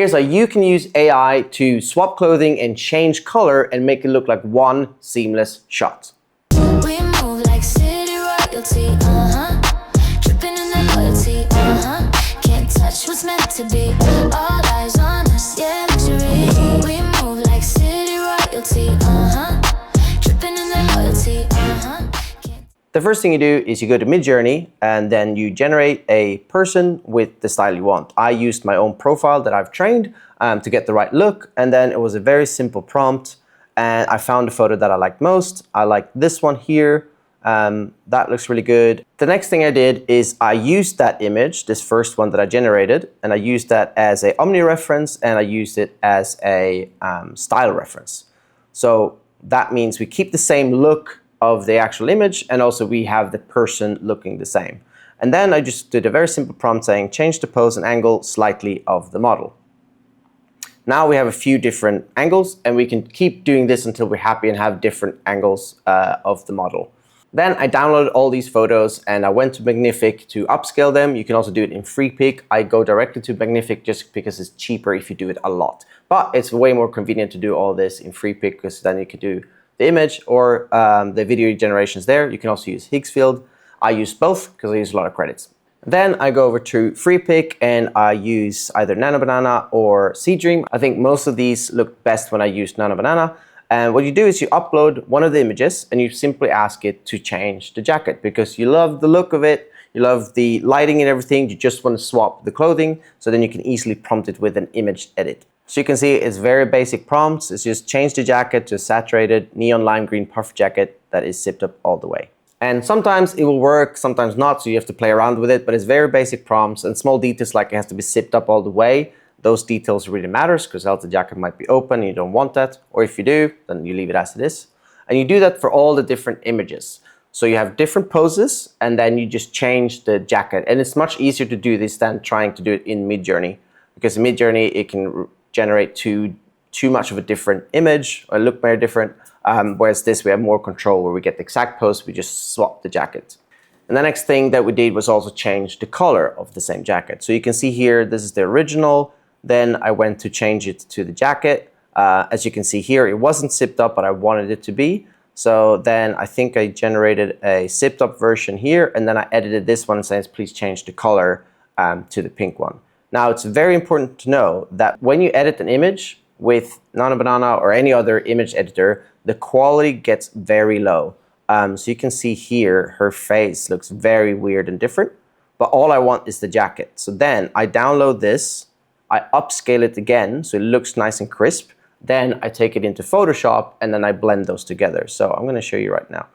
Here's how you can use AI to swap clothing and change color and make it look like one seamless shot. We move like city royalty, tripping in the loyalty, can't touch what's meant to be. All eyes on us, yeah, luxury. We move like city royalty, tripping in the loyalty, The first thing you do is you go to Midjourney and then you generate a person with the style you want. I used my own profile that I've trained to get the right look, and then it was a very simple prompt, and I found the photo that I liked most. I like this one here. That looks really good. The next thing I did is I used that image, this first one that I generated, and I used that as a Omni reference, and I used it as a style reference. So that means we keep the same look of the actual image, and also we have the person looking the same. And then I just did a very simple prompt saying change the pose and angle slightly of the model. Now we have a few different angles, and we can keep doing this until we're happy and have different angles of the model. Then I downloaded all these photos and I went to Magnific to upscale them. You can also do it in FreePic. I go directly to Magnific just because it's cheaper if you do it a lot. But it's way more convenient to do all this in FreePic because then you can do the image or the video generations there. You can also use Higgsfield. I use both because I use a lot of credits. Then I go over to FreePic and I use either Nano Banana or Seedream. I think most of these look best when I use Nano Banana. And what you do is you upload one of the images and you simply ask it to change the jacket because you love the look of it, you love the lighting and everything, you just want to swap the clothing, so then you can easily prompt it with an image edit. So you can see it's very basic prompts. It's just change the jacket to a saturated neon lime green puffer jacket that is zipped up all the way. And sometimes it will work, sometimes not, so you have to play around with it, but it's very basic prompts and small details like it has to be zipped up all the way. Those details really matters because else the jacket might be open and you don't want that. Or if you do, then you leave it as it is. And you do that for all the different images. So you have different poses and then you just change the jacket. And it's much easier to do this than trying to do it in Midjourney, because in Midjourney it can generate too much of a different image or look very different. Whereas this, we have more control where we get the exact pose, we just swap the jacket. And the next thing that we did was also change the color of the same jacket. So you can see here, this is the original. Then I went to change it to the jacket. As you can see here, it wasn't zipped up, but I wanted it to be. So then I think I generated a zipped up version here, and then I edited this one saying, please change the color to the pink one. Now, it's very important to know that when you edit an image with Nano Banana or any other image editor, the quality gets very low. So you can see here, her face looks very weird and different, but all I want is the jacket. So then I download this, I upscale it again so it looks nice and crisp. Then I take it into Photoshop and then I blend those together. So I'm going to show you right now.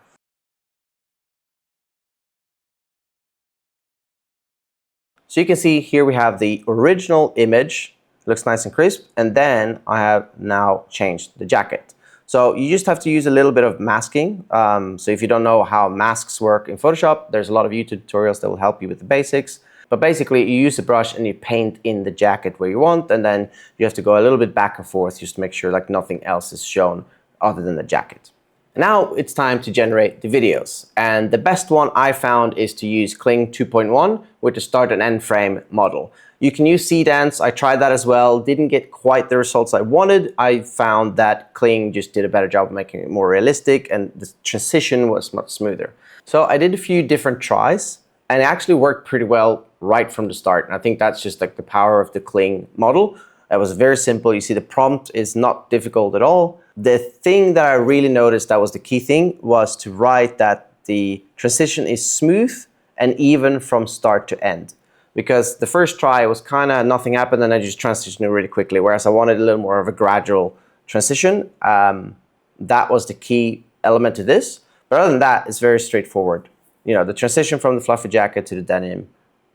So you can see here we have the original image, looks nice and crisp, and then I have now changed the jacket. So you just have to use a little bit of masking. So if you don't know how masks work in Photoshop, there's a lot of YouTube tutorials that will help you with the basics. But basically you use a brush and you paint in the jacket where you want, and then you have to go a little bit back and forth just to make sure like nothing else is shown other than the jacket. Now it's time to generate the videos. And the best one I found is to use Kling 2.1 with the start and end frame model. You can use Seedance. I tried that as well. Didn't get quite the results I wanted. I found that Kling just did a better job of making it more realistic and the transition was much smoother. So I did a few different tries and it actually worked pretty well right from the start. And I think that's just like the power of the Kling model. It was very simple. You see the prompt is not difficult at all. The thing that I really noticed that was the key thing was to write that the transition is smooth and even from start to end. Because the first try was kind of nothing happened and I just transitioned really quickly, whereas I wanted a little more of a gradual transition. That was the key element to this. But other than that, it's very straightforward. You know, the transition from the fluffy jacket to the denim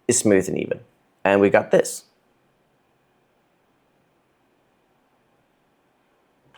is smooth and even. And we got this.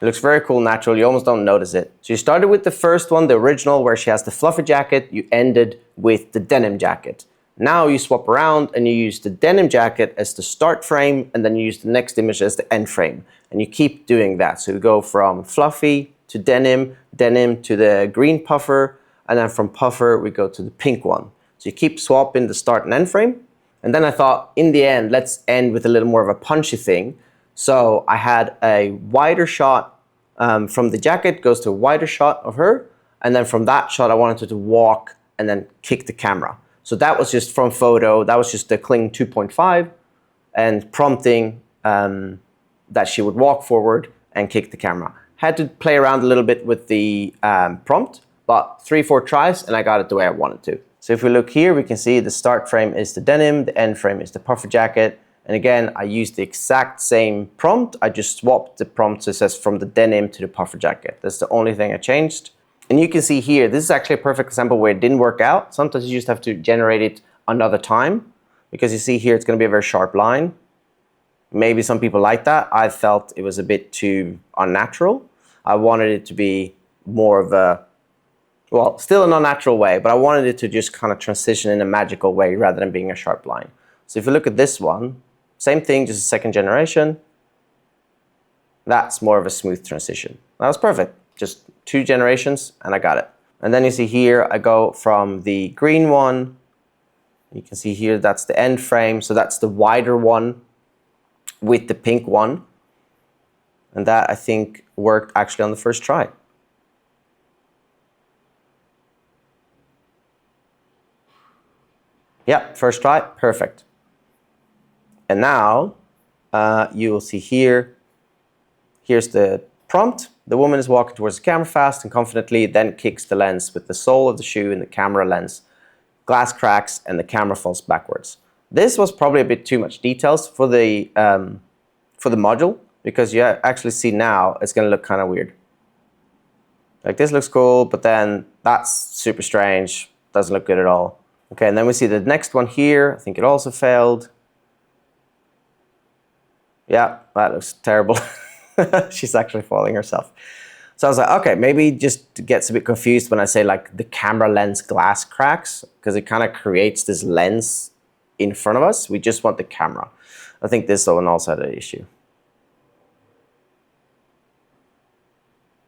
It looks very cool, natural. You almost don't notice it. So you started with the first one, the original, where she has the fluffy jacket. You ended with the denim jacket. Now you swap around and you use the denim jacket as the start frame, and then you use the next image as the end frame. And you keep doing that. So you go from fluffy to denim, denim to the green puffer, and then from puffer we go to the pink one. So you keep swapping the start and end frame. And then I thought, in the end, let's end with a little more of a punchy thing. So I had a wider shot from the jacket goes to a wider shot of her. And then from that shot, I wanted her to walk and then kick the camera. So that was just from photo. That was just the Kling 2.5 and prompting that she would walk forward and kick the camera. Had to play around a little bit with the prompt, but 3-4 tries and I got it the way I wanted to. So if we look here, we can see the start frame is the denim, the end frame is the puffer jacket. And again, I used the exact same prompt. I just swapped the prompt so it says from the denim to the puffer jacket. That's the only thing I changed. And you can see here, this is actually a perfect example where it didn't work out. Sometimes you just have to generate it another time because you see here, it's going to be a very sharp line. Maybe some people like that. I felt it was a bit too unnatural. I wanted it to be more of a, well, still an unnatural way, but I wanted it to just kind of transition in a magical way rather than being a sharp line. So if you look at this one, same thing, just a second generation. That's more of a smooth transition. That was perfect. Just 2 generations and I got it. And then you see here, I go from the green one. You can see here, that's the end frame. So that's the wider one with the pink one. And that I think worked actually on the first try. Yeah, first try, perfect. And now you will see here, here's the prompt. The woman is walking towards the camera fast and confidently, then kicks the lens with the sole of the shoe in the camera lens. Glass cracks and the camera falls backwards. This was probably a bit too much details for the module because you actually see now it's going to look kind of weird. Like this looks cool, but then that's super strange. Doesn't look good at all. Okay, and then we see the next one here. I think it also failed. Yeah, that looks terrible. She's actually falling herself. So I was like, okay, maybe just gets a bit confused when I say like the camera lens glass cracks because it kind of creates this lens in front of us. We just want the camera. I think this one also had an issue.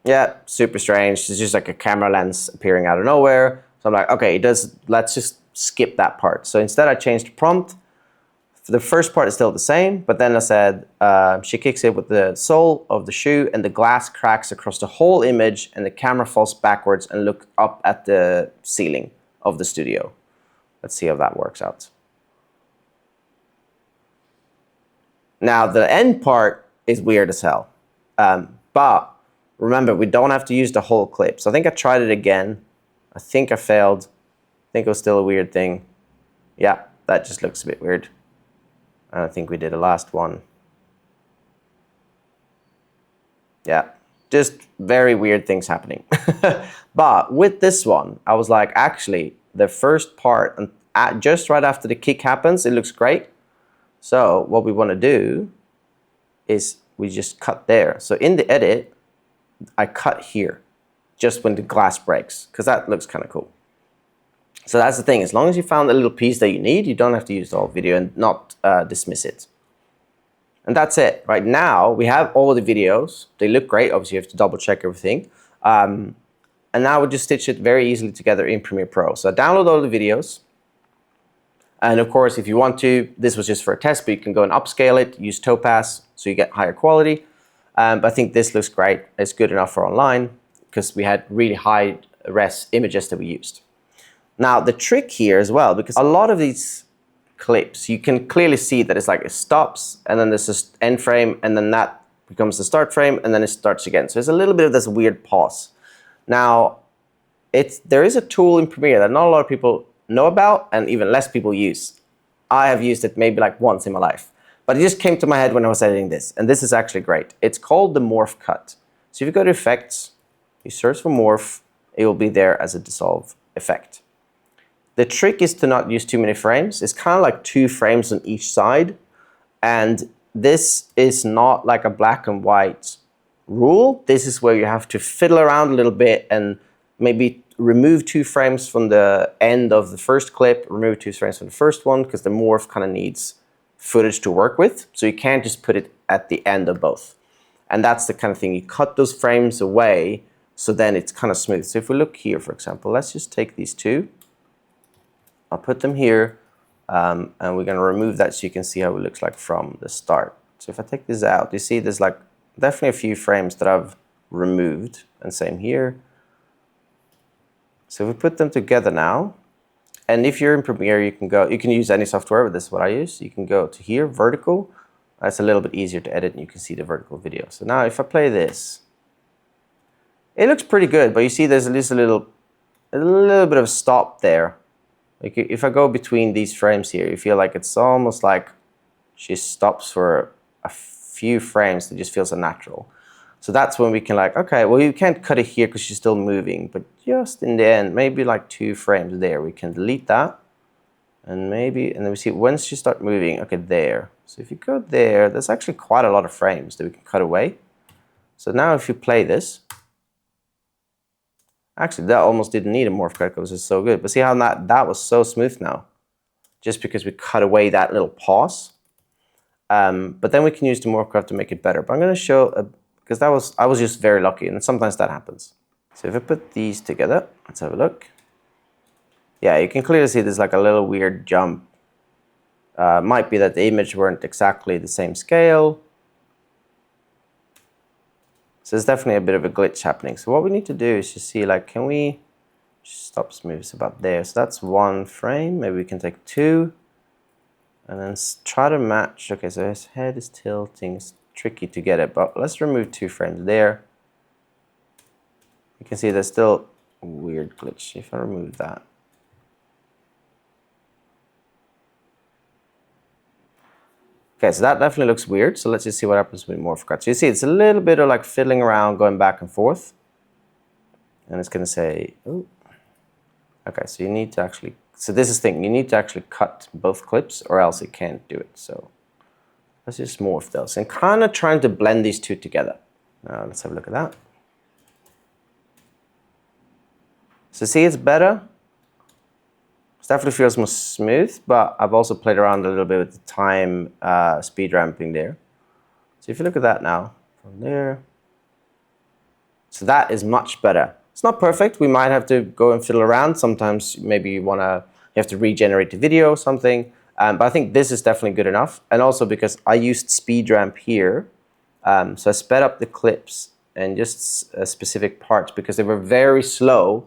Yeah, super strange. It's just like a camera lens appearing out of nowhere. So I'm like, okay, let's just skip that part. So instead I changed the prompt. The first part is still the same, but then I said she kicks it with the sole of the shoe and the glass cracks across the whole image and the camera falls backwards and look up at the ceiling of the studio. Let's see how that works out. Now the end part is weird as hell, but remember we don't have to use the whole clip. So I think I tried it again. I think I failed. I think it was still a weird thing. Yeah, that just looks a bit weird. I think we did a last one. Yeah, just very weird things happening. But with this one, I was like, actually, the first part, just right after the kick happens, it looks great. So what we want to do is we just cut there. So in the edit, I cut here, just when the glass breaks, because that looks kind of cool. So that's the thing, as long as you found a little piece that you need, you don't have to use the whole video and not dismiss it. And that's it. Right now, we have all the videos. They look great. Obviously, you have to double check everything. And now we just stitch it very easily together in Premiere Pro. So I download all the videos. And of course, if you want to, this was just for a test, but you can go and upscale it, use Topaz, so you get higher quality. But I think this looks great. It's good enough for online because we had really high res images that we used. Now, the trick here as well, because a lot of these clips, you can clearly see that it's like it stops, and then there's this end frame, and then that becomes the start frame, and then it starts again. So there's a little bit of this weird pause. Now, there is a tool in Premiere that not a lot of people know about, and even less people use. I have used it maybe like once in my life. But it just came to my head when I was editing this, and this is actually great. It's called the Morph Cut. So if you go to Effects, you search for Morph, it will be there as a dissolve effect. The trick is to not use too many frames. It's kind of like 2 frames on each side. And this is not like a black and white rule. This is where you have to fiddle around a little bit and maybe remove 2 frames from the end of the first clip, remove 2 frames from the first one, because the morph kind of needs footage to work with. So you can't just put it at the end of both. And that's the kind of thing. You cut those frames away, so then it's kind of smooth. So if we look here, for example, let's just take these 2. I'll put them here, and we're going to remove that so you can see how it looks like from the start. So if I take this out, you see there's like definitely a few frames that I've removed, and same here. So if we put them together now, and if you're in Premiere, you can use any software, but this is what I use. You can go to here, vertical. That's a little bit easier to edit, and you can see the vertical video. So now if I play this, it looks pretty good, but you see there's at least a little bit of a stop there. Like if I go between these frames here, you feel like it's almost like she stops for a few frames that just feels unnatural. So that's when we can like, okay, well, you can't cut it here because she's still moving, but just in the end, maybe like 2 frames there, we can delete that. And then we see once you start moving, okay, there. So if you go there, there's actually quite a lot of frames that we can cut away. So now if you play this, actually that almost didn't need a morph cut because it's so good. But see how that was so smooth now, just because we cut away that little pause. But then we can use the morph cut to make it better. But I'm going to show because I was just very lucky, and sometimes that happens. So if I put these together, let's have a look. Yeah, you can clearly see there's like a little weird jump. Might be that the image weren't exactly the same scale. So there's definitely a bit of a glitch happening. So what we need to do is just see, like, can we stop smooth? It's about there. So that's 1 frame. Maybe we can take 2. And then try to match. Okay, so his head is tilting. It's tricky to get it, but let's remove 2 frames there. You can see there's still a weird glitch if I remove that. Okay, so that definitely looks weird. So let's just see what happens with morph cut. So you see it's a little bit of like fiddling around, going back and forth. And it's going to say, oh, okay, so you need to actually, so this is the thing, you need to actually cut both clips or else it can't do it. So let's just morph those and kind of trying to blend these 2 together. Now let's have a look at that. So see, it's better. It definitely feels more smooth, but I've also played around a little bit with the time speed ramping there. So if you look at that now, from there, so that is much better. It's not perfect. We might have to go and fiddle around. Sometimes maybe you have to regenerate the video or something. But I think this is definitely good enough. And also because I used speed ramp here, so I sped up the clips and just specific parts because they were very slow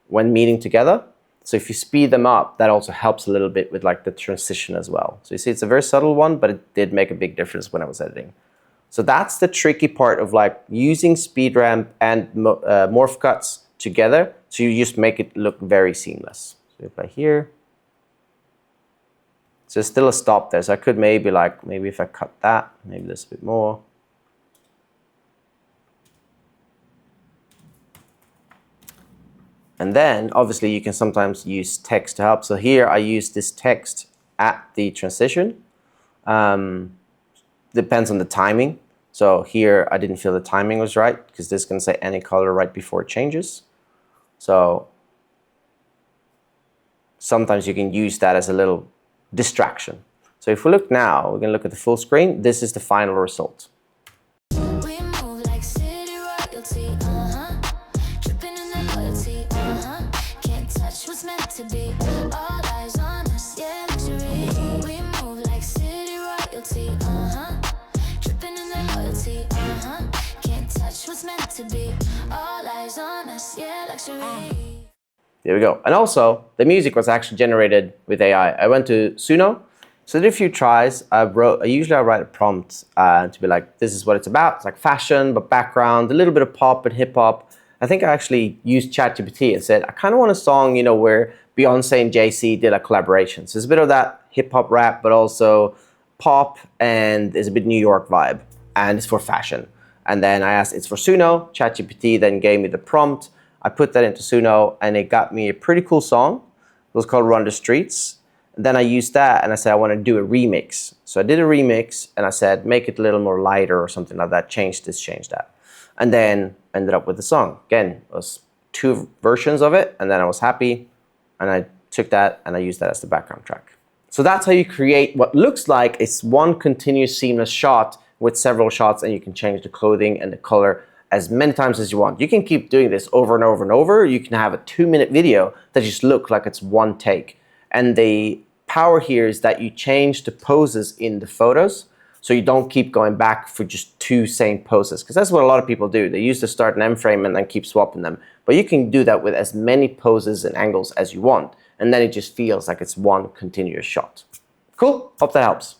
when meeting together. So if you speed them up, that also helps a little bit with like the transition as well. So you see it's a very subtle one, but it did make a big difference when I was editing. So that's the tricky part of like using speed ramp and morph cuts together. So you just make it look very seamless. So if I here, so there's still a stop there. So I could maybe if I cut that, maybe there's a bit more. And then obviously you can sometimes use text to help. So here I use this text at the transition. Depends on the timing. So here I didn't feel the timing was right because this can say any color right before it changes. So sometimes you can use that as a little distraction. So if we look now, we're going to look at the full screen. This is the final result. We move like city royalty, dripping in the loyalty, can't touch what's meant to be. All eyes on us, yeah, luxury. We move like city royalty, dripping in the loyalty, can't touch what's meant to be. All eyes on us, yeah, luxury. There we go. And also, the music was actually generated with AI. I went to Suno, so I did a few tries. I usually write a prompt to be like, this is what it's about. It's like fashion, but background, a little bit of pop and hip hop. I think I actually used ChatGPT and said, I kind of want a song, you know, where Beyonce and Jay-Z did a collaboration. So it's a bit of that hip hop rap, but also pop, and there's a bit New York vibe, and it's for fashion. And then I asked, it's for Suno. ChatGPT then gave me the prompt. I put that into Suno, and it got me a pretty cool song. It was called Run the Streets. And then I used that, and I said, I want to do a remix. So I did a remix, and I said, make it a little more lighter or something like that. Change this, change that. And then ended up with the song. Again, it was 2 versions of it, and then I was happy. And I took that, and I used that as the background track. So that's how you create what looks like it's one continuous seamless shot with several shots, and you can change the clothing and the color as many times as you want. You can keep doing this over and over and over. You can have a 2-minute video that just looks like it's one take. And the power here is that you change the poses in the photos. so you don't keep going back for just two same poses, because that's what a lot of people do. They use the start and end frame and then keep swapping them. But you can do that with as many poses and angles as you want, and then it just feels like it's one continuous shot. Cool, hope that helps.